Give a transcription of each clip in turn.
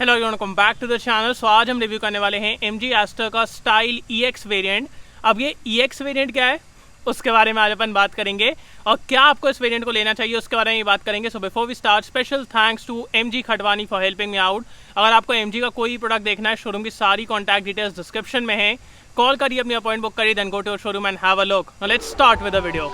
Hello welcome back to the channel. So आज हम review करने वाले हैं MG एस्टर का स्टाइल EX वेरिएंट। अब ये EX वेरिएंट क्या है उसके बारे में आज अपन बात करेंगे और क्या आपको इस वेरिएंट को लेना चाहिए उसके बारे में बात करेंगे। So before we start, special thanks to MG Khatwani for helping me out. अगर आपको MG का कोई प्रोडक्ट देखना है, शोरूम की सारी कॉन्टैक्ट डिटेल्स डिस्क्रिप्शन में है। कॉल करिए, अपनी अपॉइंट बुक करिए, then go to your showroom and have a look. Now let's start with the video.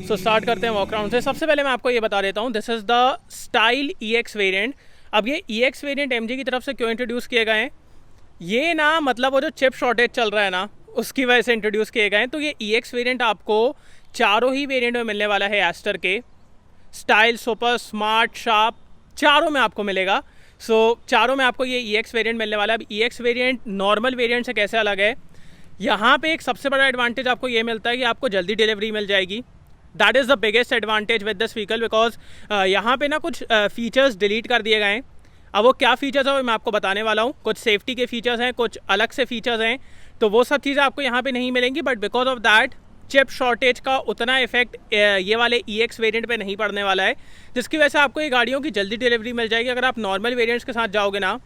So start करते हैं वॉक अराउंड से। सबसे पहले मैं आपको ये बता देता हूँ, this is the style EX variant. अब ये EX वेरिएंट MG की तरफ से क्यों इंट्रोड्यूस किए गए हैं, ये ना मतलब वो जो चिप शॉर्टेज चल रहा है ना, उसकी वजह से इंट्रोड्यूस किए गए हैं। तो ये EX वेरिएंट आपको चारों ही वेरिएंट में मिलने वाला है। एस्टर के स्टाइल, सुपर, स्मार्ट, शार्प, चारों में आपको मिलेगा। सो चारों में आपको ये EX वेरिएंट मिलने वाला है। अब EX वेरिएंट नॉर्मल वेरिएंट से कैसे अलग है, यहाँ पे एक सबसे बड़ा एडवांटेज आपको ये मिलता है कि आपको जल्दी डिलीवरी मिल जाएगी। That is the biggest advantage with this vehicle, because यहाँ पे ना कुछ फीचर्स डिलीट कर दिए गए हैं। अब वो क्या फीचर्स है वो मैं आपको बताने वाला हूँ। कुछ सेफ्टी के फीचर्स हैं, कुछ अलग से फीचर्स हैं, तो वो सब चीज़ें आपको यहाँ पे नहीं मिलेंगी। But because of that chip shortage का उतना इफेक्ट ये वाले EX वेरिएंट पे नहीं पड़ने वाला है, जिसकी वजह से आपको ये गाड़ियों की जल्दी डिलीवरी मिल जाएगी। अगर आप नॉर्मल वेरिएंट्स के साथ जाओगे ना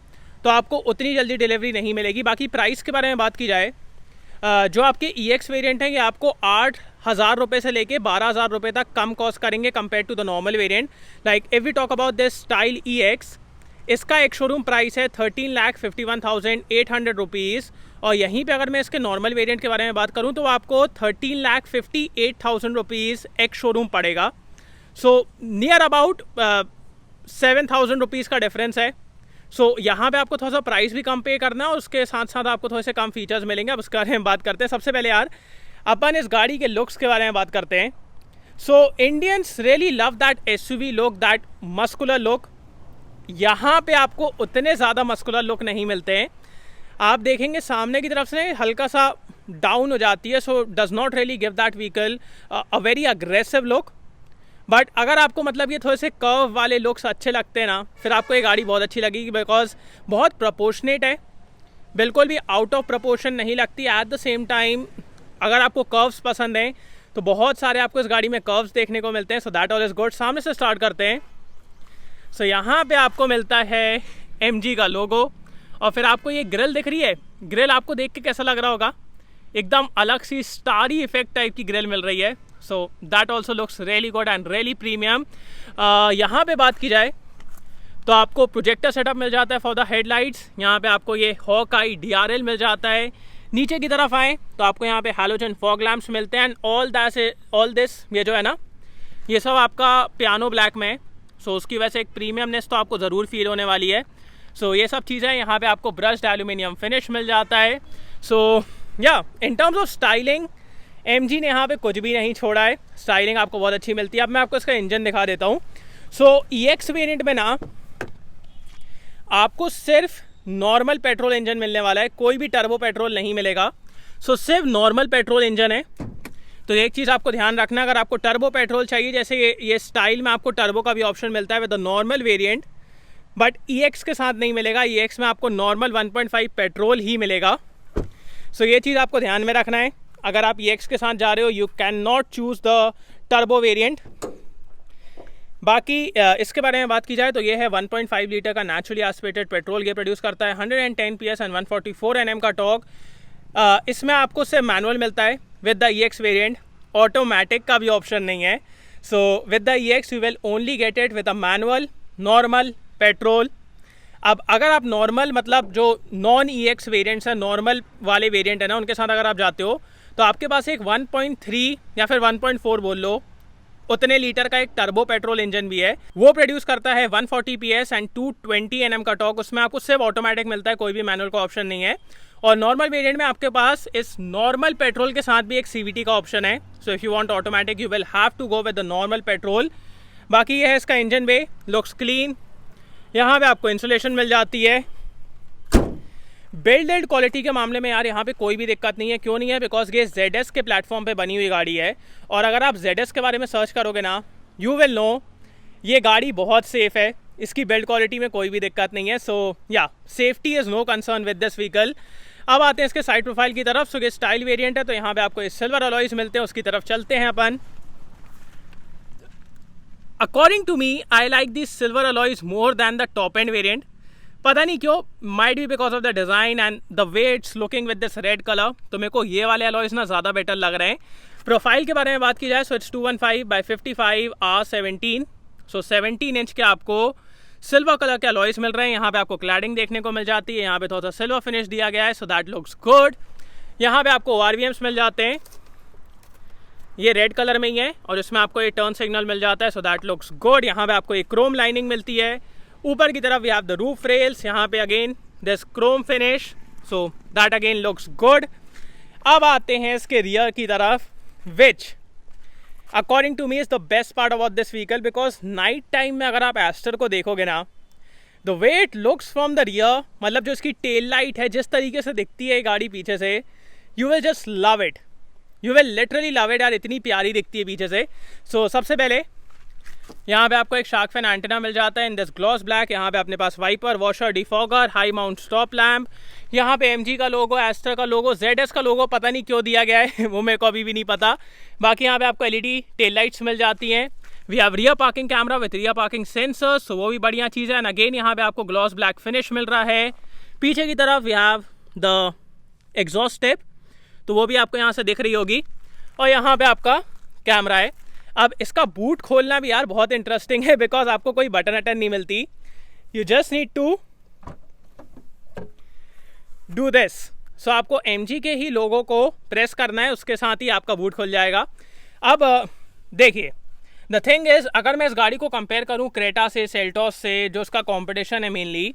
तो आपको उतनी जल्दी डिलीवरी नहीं मिलेगी। बाकी प्राइस के बारे में बात की जाए, जो आपके EX वेरिएंट हैं ये आपको 8,000 रुपये से लेके 12,000 रुपये तक कम कॉस्ट करेंगे compare to the normal variant. Like if we talk about this style EX, इसका एक शोरूम प्राइस है 13,51,800 रुपीज़, और यहीं पे अगर मैं इसके नॉर्मल वेरिएंट के बारे में बात करूँ तो आपको 13,58,000 रुपीज़ एक शोरूम पड़ेगा। सो नियर अबाउट 7,000 रुपीज़ का डिफरेंस है। सो यहाँ पे आपको थोड़ा सा प्राइस भी कम पे करना है और उसके साथ साथ आपको थोड़े से कम फीचर्स मिलेंगे। अब उसके बारे में बात करते हैं। सबसे पहले यार अपन इस गाड़ी के लुक्स के बारे में बात करते हैं। So Indians really love that SUV look, that muscular look. यहाँ पे आपको उतने ज़्यादा मस्कुलर लुक नहीं मिलते हैं। आप देखेंगे सामने की तरफ से हल्का सा डाउन हो जाती है, so does not really give that vehicle a very aggressive look. But अगर आपको मतलब ये थोड़े से कर्व वाले लुक्स अच्छे लगते हैं ना, फिर आपको ये गाड़ी बहुत अच्छी लगेगी, बिकॉज बहुत प्रोपोर्शनेट है, बिल्कुल भी आउट ऑफ प्रोपोर्शन नहीं लगती। एट द सेम टाइम अगर आपको कर्व्स पसंद हैं तो बहुत सारे आपको इस गाड़ी में कर्व्स देखने को मिलते हैं। So that all is good. सामने से स्टार्ट करते हैं। सो यहाँ पे आपको मिलता है MG का लोगो, और फिर आपको ये ग्रिल दिख रही है। ग्रिल आपको देख के कैसा लग रहा होगा, एकदम अलग सी स्टारी इफेक्ट टाइप की ग्रिल मिल रही है। So that also looks really good and really premium. यहाँ पे बात की जाए तो आपको प्रोजेक्टर सेटअप मिल जाता है फॉर द हेडलाइट्स। यहाँ पे आपको ये हॉकआई DRL मिल जाता है। नीचे की तरफ आएँ तो आपको यहाँ पे हैलोजन फॉग लैम्प्स मिलते हैं। एंड ऑल दिस ये जो है ना, ये सब आपका पियानो ब्लैक में है। सो उसकी वजह से एक प्रीमियमनेस तो आपको ज़रूर फील होने वाली है। सो ये सब चीज़ें यहाँ पे आपको ब्रश्ड एल्यूमिनियम फिनिश मिल जाता है। सो या in terms of styling MG ने यहाँ पे कुछ भी नहीं छोड़ा है। स्टाइलिंग आपको बहुत अच्छी मिलती है। अब मैं आपको इसका इंजन दिखा देता हूँ। सो EX वेरिएंट में ना आपको सिर्फ नॉर्मल पेट्रोल इंजन मिलने वाला है, कोई भी टर्बो पेट्रोल नहीं मिलेगा। सो सिर्फ नॉर्मल पेट्रोल इंजन है। तो एक चीज़ आपको ध्यान रखना, अगर आपको टर्बो पेट्रोल चाहिए, जैसे ये स्टाइल में आपको टर्बो का भी ऑप्शन मिलता है with the normal variant, but EX के साथ नहीं मिलेगा। EX में आपको नॉर्मल 1.5 पेट्रोल ही मिलेगा। सो ये चीज़ आपको ध्यान में रखना है। अगर आप EX के साथ जा रहे हो, you can not choose the turbo variant. बाकी इसके बारे में बात की जाए तो ये है 1.5 लीटर का नेचुरली एस्पिरेटेड पेट्रोल। ये प्रोड्यूस करता है 110 PS एंड 144 Nm का टॉर्क। इसमें आपको सिर्फ मैनुअल मिलता है with the EX variant, automatic का भी ऑप्शन नहीं है। So with the EX you will only get it with a manual normal petrol. अब अगर आप नॉर्मल मतलब जो नॉन EX वेरिएंट्स हैं, नॉर्मल वाले वेरिएंट है ना, उनके साथ अगर आप जाते हो तो आपके पास एक 1.3 या फिर 1.4 बोल लो, उतने लीटर का एक टर्बो पेट्रोल इंजन भी है। वो प्रोड्यूस करता है 140 PS एंड 220 Nm का टॉर्क। उसमें आपको सिर्फ ऑटोमेटिक मिलता है, कोई भी मैनुअल का ऑप्शन नहीं है। और नॉर्मल वेरिएंट में आपके पास इस नॉर्मल पेट्रोल के साथ भी एक CVT का ऑप्शन है। So if you want automatic you will have to go with the normal petrol. बाकी ये है इसका इंजन बे, लुक्स क्लीन। यहाँ पे आपको इंसुलेशन मिल जाती है। बिल्ड एंड क्वालिटी के मामले में यार यहाँ पे कोई भी दिक्कत नहीं है। क्यों नहीं है? बिकॉज ये ZS के प्लेटफॉर्म पे बनी हुई गाड़ी है, और अगर आप ZS के बारे में सर्च करोगे ना, यू विल नो ये गाड़ी बहुत सेफ़ है, इसकी बिल्ड क्वालिटी में कोई भी दिक्कत नहीं है। So yeah safety is no concern with this vehicle. अब आते हैं इसके साइड प्रोफाइल की तरफ। सो ये स्टाइल वेरिएंट है, तो यहाँ पे आपको सिल्वर अलॉयज मिलते हैं, उसकी तरफ चलते हैं अपन। According to me I like this silver alloys more than the top end variant. पता नहीं क्यों, might be because of the design and the way it's looking with this red colour, तो मेरे को ये वाले अलॉयज ना ज़्यादा बेटर लग रहे हैं। प्रोफाइल के बारे में बात की जाए, so it's 215/55 R17। So 17 inch के आपको सिल्वर कलर के अलॉयज मिल रहे हैं। यहाँ पे आपको क्लैडिंग देखने को मिल जाती है, यहाँ पे थोड़ा सा सिल्वर फिनिश दिया गया है, सो दैट लुक्स गुड। यहाँ पे आपको ORVMs मिल जाते हैं, ये रेड कलर में ही है, और इसमें आपको ये टर्न सिग्नल मिल जाता है, सो दैट लुक्स गुड। यहाँ पे आपको एक क्रोम लाइनिंग मिलती है। ऊपर की तरफ we have the roof rails, यहाँ पे again this chrome finish, so that again looks good. अब आते हैं इसके रियर की तरफ, which according to me is the best part about this vehicle, because night time में अगर आप एस्टर को देखोगे ना, the way it looks from the rear, मतलब जो इसकी टेल लाइट है, जिस तरीके से दिखती है गाड़ी पीछे से, you will just love it, you will literally love it यार, इतनी प्यारी दिखती है पीछे से। सो सबसे पहले यहाँ पे आपको एक शार्क फैन एंटेना मिल जाता है इन दिस ग्लॉस ब्लैक। यहाँ पे अपने पास wiper, washer, defogger, high mount stop lamp, यहाँ पे MG का लोगो, एस्टर का लोगो, ZS का लोगो पता नहीं क्यों दिया गया है वो मेरे को अभी भी नहीं पता। बाकी यहाँ पे आपको LED टेल लाइट्स मिल जाती हैं। We have rear parking camera with rear parking sensors, so वो भी बढ़िया चीज़ है। एंड अगेन यहाँ पे आपको ग्लॉस ब्लैक फिनिश मिल रहा है। पीछे की तरफ we have the exhaust tip, तो वो भी आपको यहाँ से दिख रही होगी, और यहाँ पे आपका कैमरा है। अब इसका बूट खोलना भी यार बहुत इंटरेस्टिंग है, बिकॉज आपको कोई बटन अटन नहीं मिलती, you just need to do this. So आपको MG के ही लोगों को प्रेस करना है, उसके साथ ही आपका बूट खुल जाएगा। अब देखिए, द थिंग इज, अगर मैं इस गाड़ी को कंपेयर करूं क्रेटा से, सेल्टॉस से, जो उसका कंपटीशन है मेनली,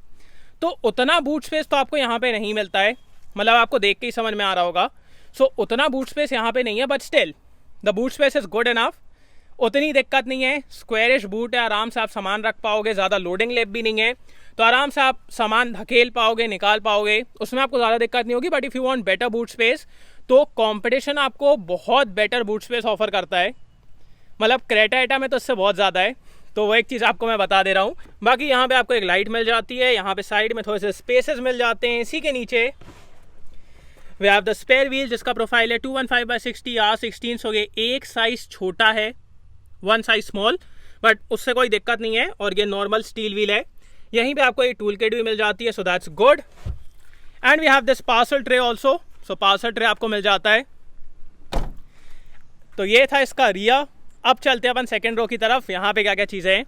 तो उतना बूट स्पेस तो आपको यहाँ पे नहीं मिलता है, मतलब आपको देख के ही समझ में आ रहा होगा। सो उतना बूट स्पेस यहाँ पे नहीं है, but still the boot space is good enough, उतनी दिक्कत नहीं है। स्क्वायरिश बूट है, आराम से आप सामान रख पाओगे, ज़्यादा लोडिंग लेप भी नहीं है, तो आराम से आप सामान धकेल पाओगे, निकाल पाओगे, उसमें आपको ज़्यादा दिक्कत नहीं होगी। But if you want better boot space, तो कंपटीशन आपको बहुत बेटर बूट स्पेस ऑफर करता है, मतलब क्रेटा एटा में तो इससे बहुत ज़्यादा है, तो वो एक चीज़ आपको मैं बता दे रहा हूँ। बाकी यहाँ पे आपको एक लाइट मिल जाती है, यहाँ पे साइड में थोड़े से स्पेसेस मिल जाते हैं। इसी के नीचे we have the spare wheel, जिसका प्रोफाइल है 215/60 R16, सो ये एक साइज़ छोटा है, वन साइज स्मॉल, बट उससे कोई दिक्कत नहीं है, और ये नॉर्मल स्टील व्हील है। यहीं पे आपको एक टूल किट भी मिल जाती है, so that's good. And we have this parcel tray also, so parcel tray आपको मिल जाता है। तो ये था इसका रियर। अब चलते हैं अपन सेकेंड रो की तरफ, यहाँ पे क्या क्या चीज़ें हैं।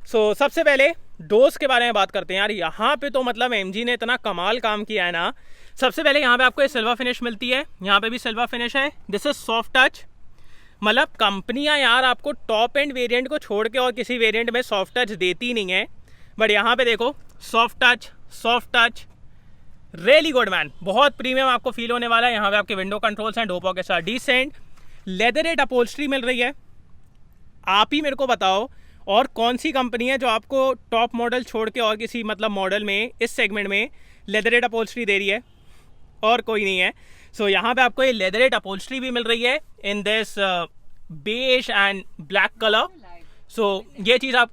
सो सबसे पहले डोर्स के बारे में बात करते हैं यार। यहाँ पे तो मतलब MG ने इतना कमाल काम किया है ना। सबसे पहले यहाँ पे आपको ये सिल्वर फिनिश मिलती है, यहाँ पे भी सिल्वर फिनिश है, दिस इज सॉफ्ट टच। मतलब कंपनियां यार आपको टॉप एंड वेरिएंट को छोड़ के और किसी वेरिएंट में सॉफ्ट टच देती नहीं है, बट यहाँ पे देखो soft touch really good man, बहुत प्रीमियम आपको फील होने वाला है। यहाँ पे आपके विंडो कंट्रोल्स हैं, डोपो के साथ डिसेंट, लेदरेट अपहोल्स्ट्री मिल रही है। आप ही मेरे को बताओ और कौन सी कंपनी है जो आपको टॉप मॉडल छोड़ के और किसी मतलब मॉडल में इस सेगमेंट में लेदरेट अपहोल्स्ट्री दे रही है? और कोई नहीं है। सो यहाँ पे आपको ये लेदरेट अपहोल्स्ट्री भी मिल रही है in this beige and black colour. So ये चीज़ आप,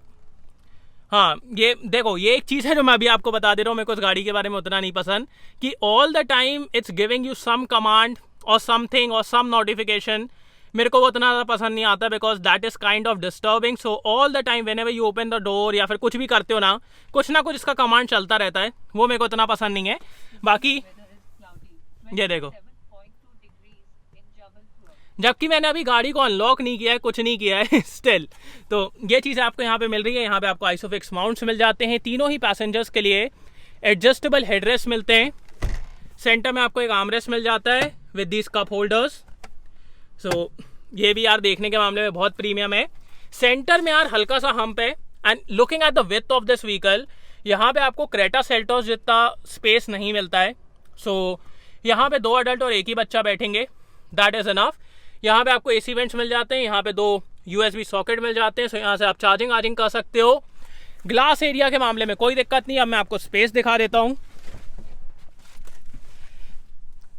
हाँ ये देखो, ये एक चीज़ है जो मैं अभी आपको बता दे रहा हूँ, मेरे को इस गाड़ी के बारे में उतना नहीं पसंद कि all the time it's giving you some command और समथिंग और सम नोटिफिकेशन। मेरे को वो उतना ज़्यादा पसंद नहीं आता, because that is kind of disturbing. So all the time whenever you open the door या फिर कुछ भी करते हो ना कुछ इसका कमांड चलता रहता है, वो मेरे को इतना पसंद नहीं है। बाकी ये देखो, जबकि मैंने अभी गाड़ी को अनलॉक नहीं किया है, कुछ नहीं किया है स्टिल, तो ये चीज़ आपको यहाँ पे मिल रही है। यहाँ पे आपको आइसोफिक्स माउंट्स मिल जाते हैं तीनों ही पैसेंजर्स के लिए, एडजस्टेबल हेडरेस्ट मिलते हैं। सेंटर में आपको एक आर्मरेस्ट मिल जाता है विद दीज कप होल्डर्स। सो ये भी यार देखने के मामले में बहुत प्रीमियम है। सेंटर में यार हल्का सा हम्प है, and looking at the width of this vehicle, यहाँ पे आपको क्रेटा सेल्टॉस जितना स्पेस नहीं मिलता है। सो यहाँ पे 2 अडल्ट और एक ही बच्चा बैठेंगे, दैट इज़ इनफ। यहाँ पे आपको AC वेंट्स मिल जाते हैं, यहाँ पे 2 USB सॉकेट मिल जाते हैं, सो यहाँ से आप चार्जिंग कर सकते हो। ग्लास एरिया के मामले में कोई दिक्कत नहीं। अब मैं आपको स्पेस दिखा देता हूँ।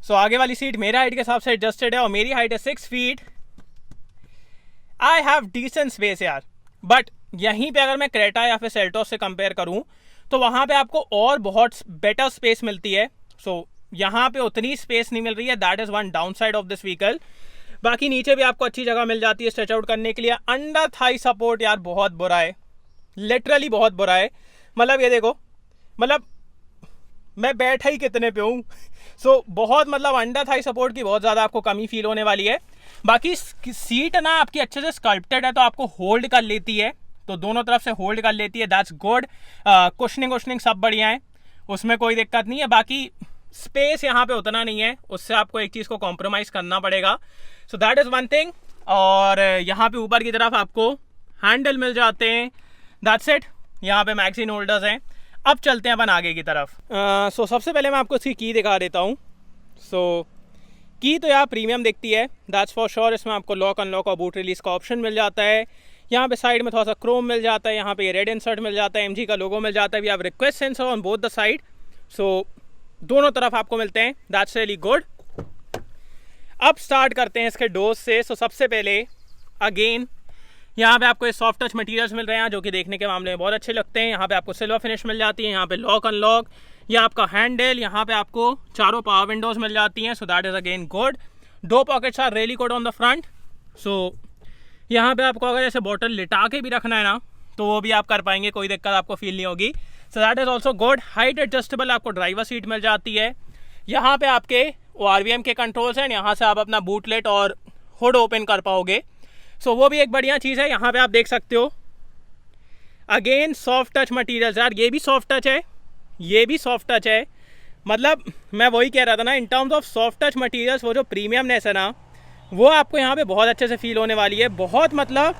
सो आगे वाली सीट मेरे हाइट के हिसाब से एडजस्टेड है और मेरी हाइट है 6 feet. I have decent space यार, बट यहीं पे अगर मैं क्रेटा या फिर सेल्टोस से कंपेयर करूं तो वहां पे आपको और बहुत बेटर स्पेस मिलती है। सो यहाँ पे उतनी स्पेस नहीं मिल रही है, that is one down side of this vehicle. बाकी नीचे भी आपको अच्छी जगह मिल जाती है स्ट्रेच आउट करने के लिए। अंडर थाई सपोर्ट यार बहुत बुरा है, लिटरली बहुत बुरा है। मतलब ये देखो, मतलब मैं बैठा ही कितने पे हूँ। सो बहुत मतलब अंडर थाई सपोर्ट की बहुत ज़्यादा आपको कमी फील होने वाली है। बाकी सीट ना आपकी अच्छे से स्कल्प्टेड है तो आपको होल्ड कर लेती है, तो दोनों तरफ से होल्ड कर लेती है, दैट्स गुड। कुशनिंग सब बढ़िया है, उसमें कोई दिक्कत नहीं है। बाकी स्पेस यहाँ पे उतना नहीं है, उससे आपको एक चीज़ को कॉम्प्रोमाइज़ करना पड़ेगा। सो दैट इज़ वन थिंग। और यहाँ पे ऊपर की तरफ आपको हैंडल मिल जाते हैं, दैट्स इट। यहाँ पे मैगजीन होल्डर्स हैं। अब चलते हैं अपन आगे की तरफ। सो सबसे पहले मैं आपको इसकी की दिखा देता हूँ। सो की तो यार प्रीमियम दिखती है, दैट्स फॉर श्योर। इसमें आपको लॉक अनलॉक और बूट रिलीज का ऑप्शन मिल जाता है। यहाँ पे साइड में थोड़ा सा क्रोम मिल जाता है, यहाँ पे ये रेड इंसर्ट मिल जाता है, एमजी का लोगो मिल जाता है। We have request sensor on both the side, so दोनों तरफ आपको मिलते हैं, दैट्स रियली गुड। अब स्टार्ट करते हैं इसके डोज से। सो सबसे पहले अगेन यहाँ पे आपको ये सॉफ्ट टच मटेरियल्स मिल रहे हैं जो कि देखने के मामले में बहुत अच्छे लगते हैं। यहाँ पे आपको सिल्वर फिनिश मिल जाती है, यहाँ पे लॉक अनलॉक, ये आपका हैंडल, यहाँ पे आपको चारों पावर विंडोज मिल जाती हैं, so that is again good. 2 pockets are really good on the front. So यहाँ पे आपको अगर ऐसे बॉटल लिटा के भी रखना है ना तो वो भी आप कर पाएंगे, कोई दिक्कत आपको फील नहीं होगी। सो that is also good. Height adjustable आपको ड्राइवर सीट मिल जाती है। यहाँ पे आपके ORVM के कंट्रोल्स हैं, यहाँ से आप अपना बूटलेट और हुड ओपन कर पाओगे, सो वो भी एक बढ़िया चीज़ है। यहाँ पे आप देख सकते हो अगेन सॉफ्ट टच मटेरियल्स यार, ये भी सॉफ्ट टच है, ये भी सॉफ्ट टच है। मतलब मैं वही कह रहा था ना, in terms of soft touch materials वो जो प्रीमियमनेस है ना वो आपको यहाँ पे बहुत अच्छे से फील होने वाली है। बहुत मतलब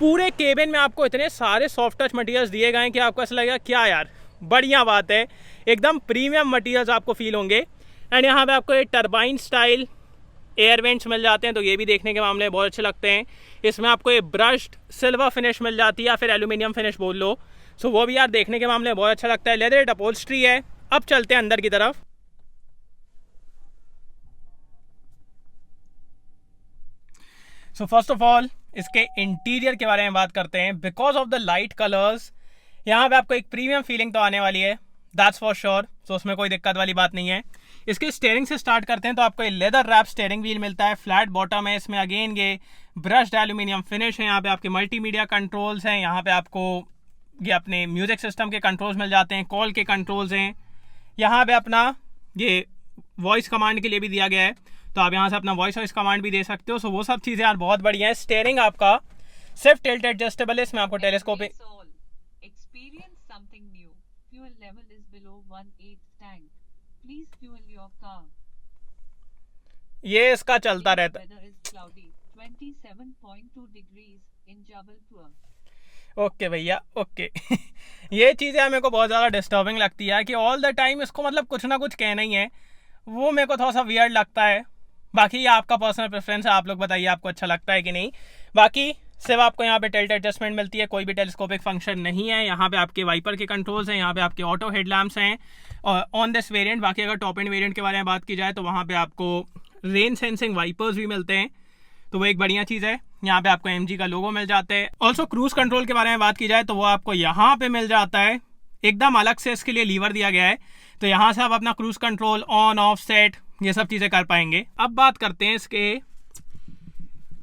पूरे केबिन में आपको इतने सारे सॉफ्ट टच मटेरियल्स दिए गए हैं कि आपको ऐसा लगेगा क्या यार बढ़िया बात है, एकदम प्रीमियम मटेरियल्स आपको फील होंगे। एंड यहाँ पे आपको एक टर्बाइन स्टाइल एयर वेंट्स मिल जाते हैं, तो ये भी देखने के मामले में बहुत अच्छे लगते हैं। इसमें आपको ये ब्रश्ड सिल्वर फिनिश मिल जाती है या फिर एल्यूमिनियम फिनिश बोल लो, सो वो भी यार देखने के मामले में बहुत अच्छा लगता है। लेदर अपहोल्स्ट्री है। अब चलते हैं अंदर की तरफ। सो फर्स्ट ऑफ ऑल इसके इंटीरियर के बारे में बात करते हैं। Because of the light colours यहाँ पे आपको एक प्रीमियम फीलिंग तो आने वाली है, दैट्स फॉर श्योर। सो उसमें कोई दिक्कत वाली बात नहीं है। इसके स्टीयरिंग से स्टार्ट करते हैं तो आपको ये लेदर रैप स्टीयरिंग व्हील मिलता है, फ्लैट बॉटम है, इसमें अगेन ये ब्रश्ड एल्यूमिनियम फिनिश है। यहाँ पे आपके मल्टीमीडिया कंट्रोल्स हैं, यहाँ पे आपको ये अपने म्यूजिक सिस्टम के कंट्रोल्स मिल जाते हैं, कॉल के कंट्रोल्स हैं। यहाँ पे अपना ये वॉइस कमांड के लिए भी दिया गया है, तो आप यहाँ से अपना वॉइस कमांड भी दे सकते हो। सो वो सब चीज़ें यार बहुत बढ़िया है। स्टीयरिंग आपका सिर्फ टिल्ट एडजस्टेबल है, इसमें आपको टेलीस्कोपिक ये इसका चलता रहता है। ओके भैया ओके। ये चीज़ें मेरे को बहुत ज़्यादा डिस्टर्बिंग लगती है कि ऑल द टाइम इसको मतलब कुछ ना कुछ कहना ही है, वो मेरे को थोड़ा सा वियर्ड लगता है। बाकी ये आपका पर्सनल प्रेफरेंस है, आप लोग बताइए आपको अच्छा लगता है कि नहीं। बाकी सिर्फ आपको यहाँ पे टिल्ट एडजस्टमेंट मिलती है, कोई भी टेलीस्कोपिक फंक्शन नहीं है। यहाँ पे आपके वाइपर के कंट्रोल्स हैं, यहाँ पे आपके ऑटो हेडलैम्प्स हैं ऑन दिस वेरिएंट। बाकी अगर टॉप एंड वेरिएंट के बारे में बात की जाए तो वहाँ पे आपको रेन सेंसिंग वाइपर्स भी मिलते हैं, तो वो एक बढ़िया चीज़ है। यहाँ पे आपको MG का लोगो मिल जाता है। ऑल्सो क्रूज कंट्रोल के बारे में बात की जाए तो वो आपको यहाँ पे मिल जाता है, एकदम अलग से इसके लिए लीवर दिया गया है, तो यहाँ से आप अपना cruise control on off set ये सब चीज़ें कर पाएंगे। अब बात करते हैं इसके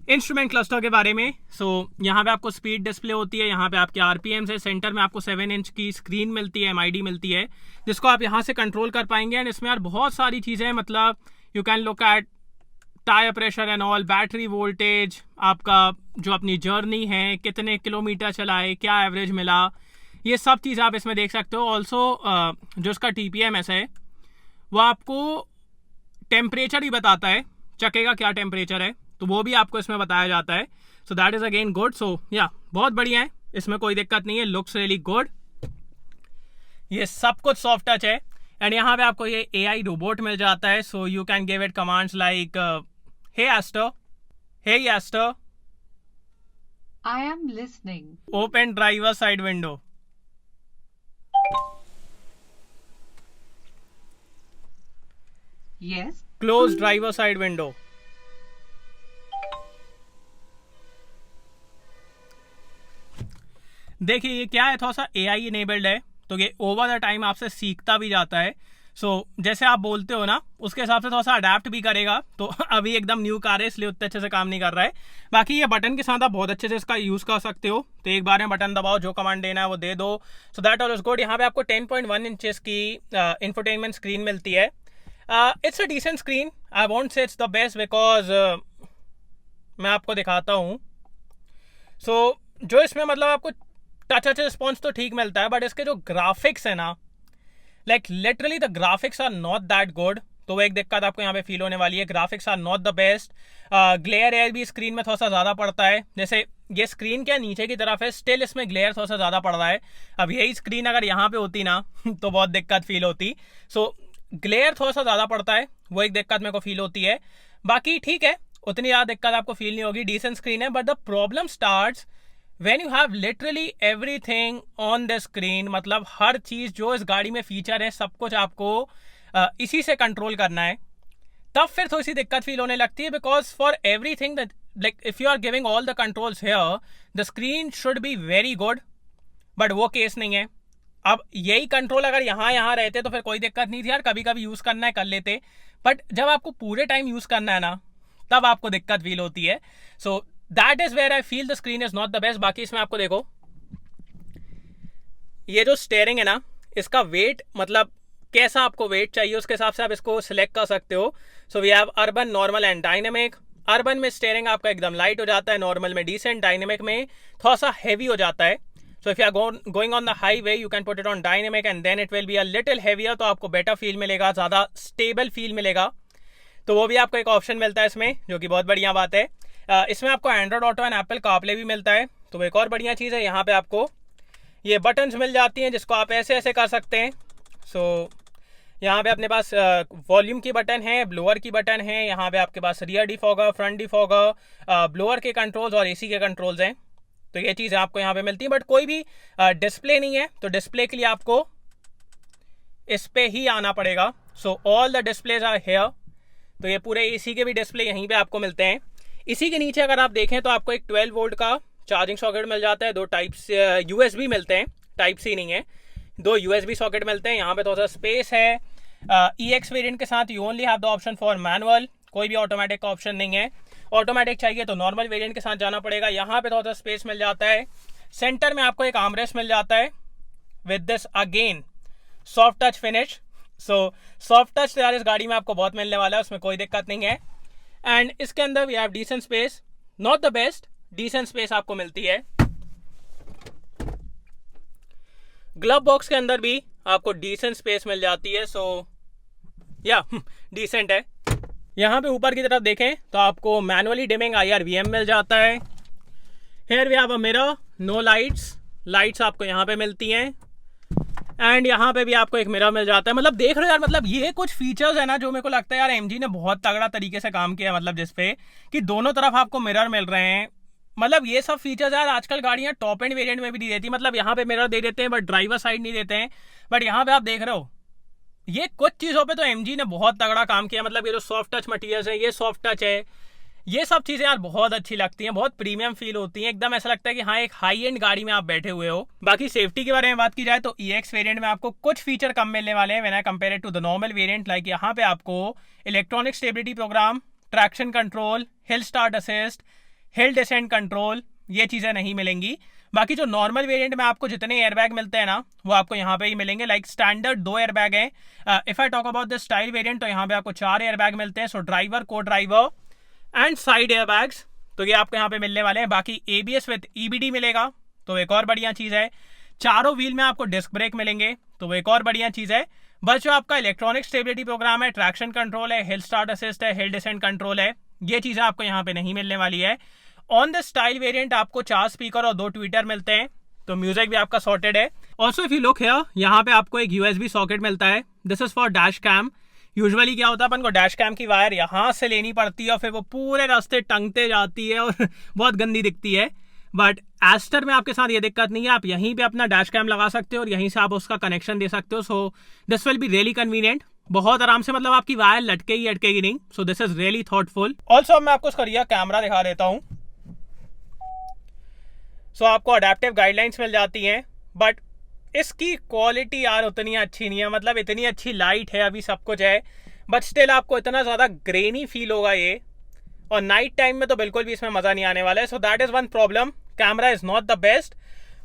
इंस्ट्रूमेंट क्लस्टर के बारे में। सो यहाँ पे आपको स्पीड डिस्प्ले होती है, यहाँ पे आपके RPM से सेंटर में आपको 7 इंच की स्क्रीन मिलती है, MID मिलती है, जिसको आप यहाँ से कंट्रोल कर पाएंगे। एंड इसमें यार बहुत सारी चीज़ें, मतलब you can look at tyre pressure and all, battery voltage, आपका जो अपनी जर्नी है, कितने किलोमीटर चलाए, क्या एवरेज मिला, ये सब चीज़ आप इसमें देख सकते हो। ऑल्सो जो इसका TPMS है वो आपको टेम्परेचर ही बताता है, चक्के का क्या टेम्परेचर है, तो वो भी आपको इसमें बताया जाता है। So that is again good. So या बहुत बढ़िया है, इसमें कोई दिक्कत नहीं है, लुक्स रियली गुड। ये सब कुछ सॉफ्ट टच है। एंड यहाँ पे आपको ये AI रोबोट मिल जाता है, so you can give it commands like hey Astor, I am listening. Open driver side window. Yes, close driver side window. देखिए ये क्या है, थोड़ा सा AI इनेबल्ड है, तो ये ओवर द टाइम आपसे सीखता भी जाता है। जैसे आप बोलते हो ना उसके हिसाब से थोड़ा सा अडेप्ट भी करेगा। तो अभी एकदम न्यू कार है इसलिए उतने अच्छे से काम नहीं कर रहा है। बाकी ये बटन के साथ आप बहुत अच्छे से इसका यूज़ कर सकते हो। तो एक बार में बटन दबाओ, जो कमांड देना है वो दे दो। So that all is good. यहाँ पे आपको 10.1 इंचेस की इंफोटेनमेंट स्क्रीन मिलती है। It's a decent screen. I won't say it's the best because मैं आपको दिखाता हूँ। जो इसमें मतलब आपको टच रिस्पॉन्स तो ठीक मिलता है, बट इसके जो ग्राफिक्स है ना, like literally the graphics are not that good. तो वो एक दिक्कत आपको यहाँ पे फील होने वाली है। Graphics are not the best. Glare एयर भी स्क्रीन में थोड़ा सा ज़्यादा पड़ता है। जैसे ये स्क्रीन क्या नीचे की तरफ है, स्टिल इसमें ग्लेयर थोड़ा सा ज़्यादा पड़ रहा है। अब यही स्क्रीन अगर यहाँ पे होती ना तो बहुत दिक्कत फील होती। ग्लेयर थोड़ा सा ज़्यादा पड़ता है, वो एक दिक्कत मेरे को फील होती है। बाकी ठीक है, उतनी ज़्यादा दिक्कत आपको फील नहीं होगी। डिसेंट स्क्रीन है, but the problem starts when you have literally everything on the screen। मतलब हर चीज़ जो इस गाड़ी में फीचर है सब कुछ आपको इसी से कंट्रोल करना है, तब फिर थोड़ी सी दिक्कत फील होने लगती है। Because for everything that like if you are giving all the controls here, the screen should be very good, but वो केस नहीं है। अब यही कंट्रोल अगर यहाँ रहते तो फिर कोई दिक्कत नहीं थी यार, कभी कभी यूज़ करना है कर लेते। बट जब आपको पूरे टाइम यूज़ करना है ना, तब आपको दिक्कत फील होती है। So that is where I feel the screen is not the best. बाकी इसमें आपको देखो, ये जो स्टेयरिंग है ना, इसका वेट मतलब कैसा आपको वेट चाहिए उसके हिसाब से आप इसको सिलेक्ट कर सकते हो। So we have urban, normal and dynamic. Urban में स्टेयरिंग आपका एकदम लाइट हो जाता है, नॉर्मल में डिसेंट, डायनेमिक में थोड़ा सा हैवी हो जाता है। So if you are going on the highway you can put it on dynamic and then it will be a little heavier, तो आपको बेटर फील मिलेगा, ज़्यादा स्टेबल फील मिलेगा। तो वो भी आपको एक ऑप्शन मिलता है इसमें, जो कि बहुत बढ़िया बात है। इसमें आपको Android auto and Apple CarPlay भी मिलता है। तो एक और बढ़िया चीज़ है, यहाँ पे आपको ये बटन्स मिल जाती हैं जिसको आप ऐसे ऐसे कर सकते हैं। यहाँ पे अपने पास वॉल्यूम की बटन है, ब्लोअर की बटन है, यहाँ पे आपके पास rear defogger, front defogger, blower के कंट्रोल्स और AC के कंट्रोल्स हैं। तो ये चीज़ें आपको यहाँ पे मिलती हैं, बट कोई भी डिस्प्ले नहीं है, तो डिस्प्ले के लिए आपको इस पे ही आना पड़ेगा। So all the displays are here. तो ये पूरे AC के भी डिस्प्ले यहीं पे आपको मिलते हैं। इसी के नीचे अगर आप देखें तो आपको एक 12 वोल्ट का चार्जिंग सॉकेट मिल जाता है, 2 टाइप्स USB मिलते हैं, टाइप C नहीं है, 2 USB सॉकेट मिलते हैं। यहाँ पे थोड़ा सा स्पेस है। EX वेरिएंट के साथ you only have the option for manual, कोई भी ऑटोमेटिक का ऑप्शन नहीं है। ऑटोमेटिक चाहिए तो नॉर्मल वेरिएंट के साथ जाना पड़ेगा। यहाँ पे थोड़ा सा स्पेस मिल जाता है। सेंटर में आपको एक आर्मरेस्ट मिल जाता है with this again soft touch finish. Soft touch तो यार इस गाड़ी में आपको बहुत मिलने वाला है, उसमें कोई दिक्कत नहीं है। एंड इसके अंदर we have decent space, not the best, decent space आपको मिलती है। ग्लव बॉक्स के अंदर भी आपको डिसेंट स्पेस मिल जाती है। या डिसेंट है। यहाँ पे ऊपर की तरफ देखें तो आपको मैनुअली डिमिंग IRVM मिल जाता है। Here we have a mirror, no lights आपको यहाँ पे मिलती हैं। एंड यहाँ पे भी आपको एक मिरर मिल जाता है। मतलब देख रहे हो यार, मतलब ये कुछ फीचर्स है ना जो मेरे को लगता है यार MG ने बहुत तगड़ा तरीके से काम किया है। मतलब जिसपे कि दोनों तरफ आपको मिरर मिल रहे हैं। मतलब ये सब फीचर्स यार आजकल गाड़ियाँ टॉप एंड वेरिएंट में भी नहीं देती। मतलब यहाँ पे मिरर दे देते हैं बट ड्राइवर साइड नहीं देते हैं। बट यहाँ पे आप देख रहे हो, ये कुछ चीज़ों पे तो MG ने बहुत तगड़ा काम किया। मतलब ये जो सॉफ्ट टच मटीरियल्स है, ये सॉफ्ट टच है, ये सब चीज़ें यार बहुत अच्छी लगती हैं, बहुत प्रीमियम फील होती हैं। एकदम ऐसा लगता है कि हाँ एक हाई एंड गाड़ी में आप बैठे हुए हो। बाकी सेफ्टी के बारे में बात की जाए तो EX वेरिएंट में आपको कुछ फीचर कम मिलने वाले हैं when I compare it to the normal variant. Like यहाँ पे आपको electronic stability program, traction control, hill start assist, hill descent control, ये चीज़ें नहीं मिलेंगी। बाकी जो नॉर्मल वेरिएंट में आपको जितने एयरबैग मिलते हैं ना वो आपको यहाँ पे ही मिलेंगे। लाइक स्टैंडर्ड 2 एयरबैग हैं। If I talk about the style variant तो यहाँ पे आपको 4 एयरबैग मिलते हैं। सो ड्राइवर, को ड्राइवर एंड साइड एयरबैग्स, तो ये आपको यहाँ पे मिलने वाले हैं। बाकी ABS विद EBD मिलेगा, तो एक और बढ़िया चीज़ है। चारों व्हील में आपको डिस्क ब्रेक मिलेंगे, तो वो एक और बढ़िया चीज़ है। बस जो आपका इलेक्ट्रॉनिक स्टेबिलिटी प्रोग्राम है, ट्रैक्शन कंट्रोल है, हिल स्टार्ट असिस्ट है, हिल डिसेंट कंट्रोल है, ये चीज़ें आपको यहाँ पे नहीं मिलने वाली है। ऑन द स्टाइल वेरिएंट आपको 4 स्पीकर और 2 ट्विटर मिलते हैं, तो म्यूजिक भी आपका सॉर्टेड है। Also if you look here, यहाँ पे आपको एक USB सॉकेट मिलता है। This is for dash cam. Usually क्या होता है, अपन को डैश कैम की वायर यहाँ से लेनी पड़ती है और फिर वो पूरे रास्ते टंगते जाती है और बहुत गंदी दिखती है। बट एस्टर में आपके साथ ये दिक्कत नहीं है, आप यहीं पे अपना डैश कैम लगा सकते हो और यहीं से आप उसका कनेक्शन दे सकते हो। So this will be really convenient. बहुत आराम से, मतलब आपकी वायर लटके ही अटकेगी नहीं. So this is really thoughtful. Also अब मैं आपको इसका रियर कैमरा दिखा देता हूँ. सो आपको अडेप्टिव गाइडलाइंस मिल जाती हैं, बट इसकी क्वालिटी यार उतनी अच्छी नहीं है. मतलब इतनी अच्छी लाइट है, अभी सब कुछ है, बट स्टिल आपको इतना ज़्यादा ग्रेनी फील होगा ये, और नाइट टाइम में तो बिल्कुल भी इसमें मज़ा नहीं आने वाला है. So that is one problem. Camera is not the best.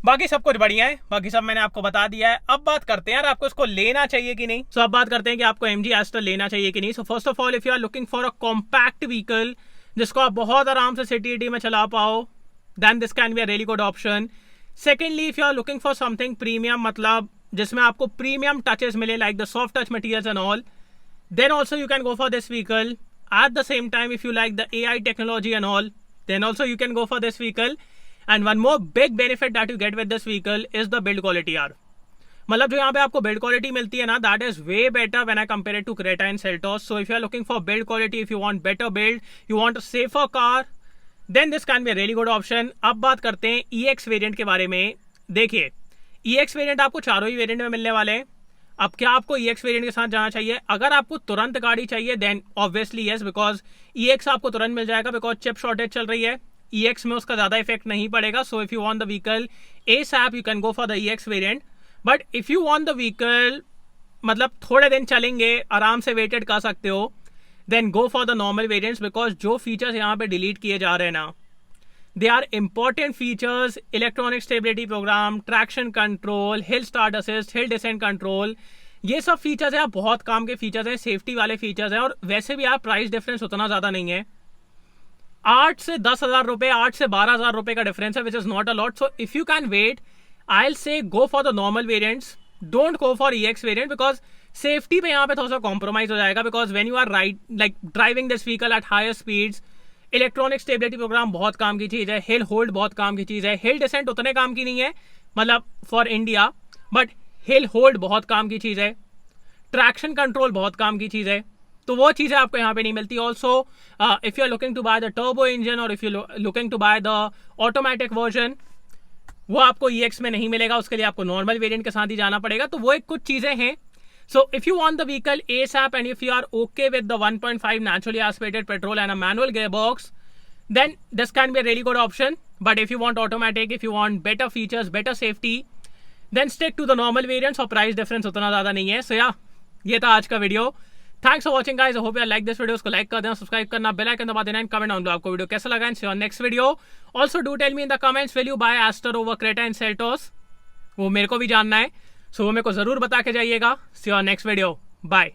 बाकी सब कुछ बढ़िया है, बाकी सब मैंने आपको बता दिया है. अब बात करते हैं यार आपको इसको लेना चाहिए कि नहीं. अब बात करते हैं कि आपको MG Aster लेना चाहिए कि नहीं. So first of all, if you are looking for a compact vehicle जिसको आप बहुत आराम से सिटी में चला पाओ, then this can be a really good option. Secondly, if you are looking for something premium, मतलब जिसमें आपको प्रीमियम टचेस मिले like the soft touch materials and all, then also you can go for this vehicle. At the same time, if you like the AI technology and all, then also you can go for this vehicle. And one more big benefit that you get with this vehicle is the build quality यार. मतलब जो यहाँ पे आपको build quality मिलती है ना, that is way better when I compare it to Creta and Seltos. So if you are looking for build quality, if you want better build, you want a safer car, then this can be a really good option. अब बात करते हैं EX variant के बारे में. देखिए, EX variant आपको चारों ही वेरिएंट में मिलने वाले हैं. अब क्या आपको EX वेरिएंट के साथ जाना चाहिए? अगर आपको तुरंत गाड़ी चाहिए then obviously yes, because EX आपको तुरंत मिल जाएगा, बिकॉज चिप शॉर्टेज चल रही है. EX में उसका ज़्यादा इफेक्ट नहीं पड़ेगा. सो if you want the vehicle ASAP you can go for the EX variant. But if you want the vehicle, मतलब थोड़े दिन चलेंगे, आराम से वेटेड कर सकते हो, then go for the normal variants. Because जो फीचर्स यहाँ पे डिलीट किए जा रहे हैं ना, they are important features. Electronic stability program, traction control, hill start assist, hill descent control, ये सब फीचर्स हैं, बहुत काम के फीचर्स हैं, सेफ्टी वाले फीचर्स हैं. और वैसे भी आप प्राइस डिफरेंस उतना ज़्यादा नहीं है. 8 से 10,000 रुपये, 8 से 12,000 रुपये का डिफरेंस है, which is not a lot. So if you can wait, I will say go for the normal variants, don't go for EX variant, because safety पे यहाँ पे थोड़ा सा कॉम्प्रोमाइज हो जाएगा. Because when you are driving this vehicle at higher speeds, electronic stability program बहुत काम की चीज़ है, हिल होल्ड बहुत काम की चीज़ है, हिल डिसेंट उतने काम की नहीं है मतलब for India, but hill hold बहुत काम की चीज़ है, ट्रैक्शन कंट्रोल बहुत काम की चीज़ है. तो वो चीज़ें आपको यहाँ पे नहीं मिलती. Also if you are looking to buy the turbo engine और if you looking to buy the automatic version, वो आपको EX में नहीं मिलेगा. उसके लिए आपको नॉर्मल वेरिएंट के साथ ही जाना पड़ेगा. तो वो एक कुछ चीज़ें हैं. So if you want the vehicle ASAP and if you are okay with the 1.5 naturally aspirated petrol and a manual gearbox, then this can be a really good option. But if you want automatic, if you want better features, better safety, then stick to the normal variants. और price difference उतना ज़्यादा नहीं है. So yeah, ये था आज का video. Thanks for watching guys. I hope you like this video. उसको like कर देना, सब्सक्राइब करना, बेल आइकन दबा देना एंड कमेंट डाउन आपको वीडियो कैसा लगा. And see you on next video. Also do tell me in the comments, will you buy Aster over Creta and Seltos? वो मेरे को भी जानना है. सो वो मेरे को ज़रूर बता के जाइएगा. See you on next video. Bye.